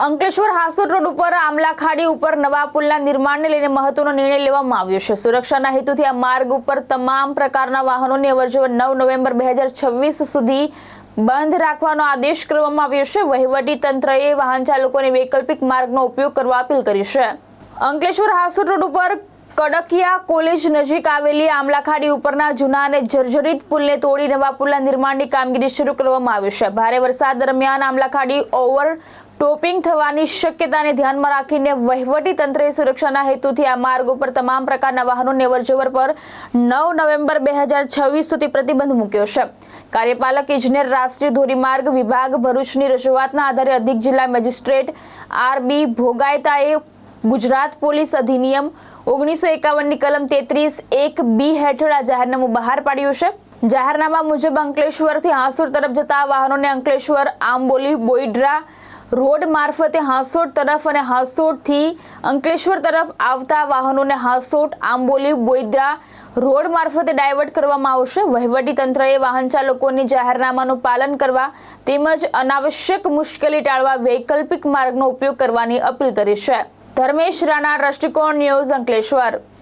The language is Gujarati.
અંકલેશ્વર હાસોટ રોડ ઉપર આમલા ખાડી ઉપર નવા પુલના નિર્માણને લઈને મહત્વનો નિર્ણય લેવામાં આવ્યો છે। સુરક્ષાના હેતુથી આ માર્ગ ઉપર તમામ પ્રકારના વાહનોની અવરજવર 9 નવેમ્બર 2026 સુધી બંધ રાખવાનો આદેશ કરવામાં આવ્યો છે। વહીવટી તંત્રએ વાહન ચાલકોને વૈકલ્પિક માર્ગનો ઉપયોગ કરવા અપીલ કરી છે। અંકલેશ્વર હાસોટ રોડ ઉપર કડકિયા કોલેજ નજીક આવેલી આમલા ખાડી ઉપરના જૂના અને જર્જરિત પુલને તોડી નવા પુલના નિર્માણની કામગીરી શરૂ કરવામાં આવી છે। ભારે વરસાદ દરમિયાન આમલા ખાડી ઓવર ટોપિંગ થવાની શક્યતાને ધ્યાનમાં રાખીને વહીવટી તંત્રએ સુરક્ષાના હેતુથી આ માર્ગ ઉપર તમામ પ્રકારના વાહનોની અવરજવર પર 9 નવેમ્બર 2026 સુધી પ્રતિબંધ મૂક્યો છે। કાર્યપાલક ઇજનેર રાષ્ટ્રીય ધોરીમાર્ગ વિભાગ ભરૂચની રજૂઆતના આધારે અધિક જિલ્લા મેજિસ્ટ્રેટ RB ભોગાયતાએ ગુજરાત પોલીસ અધિનિયમ 1951 ની કલમ 33(1)B હેઠળ આ જાહેરનામું બહાર પાડ્યું છે। જાહેરનામા મુજબ અંકલેશ્વરથી હાસોટ તરફ જતા વાહનોને અંકલેશ્વર આંબોલી બોઈડરા રોડ મારફતે હાસોટ તરફ અને હાસોટથી અંકલેશ્વર તરફ આવતા વાહનોને હાસોટ આંબોલી બોઈદરા રોડ મારફતે ડાયવર્ટ કરવામાં આવશે। વહીવટી તંત્રએ વાહન ચાલકોની જાહેરનામાનું પાલન કરવા તેમજ અનાવશ્યક મુશ્કેલી ટાળવા વૈકલ્પિક માર્ગનો ઉપયોગ કરવાની અપીલ કરી છે। ધર્મેશ રાણા, દ્રષ્ટિકોણ ન્યૂઝ, અંકલેશ્વર।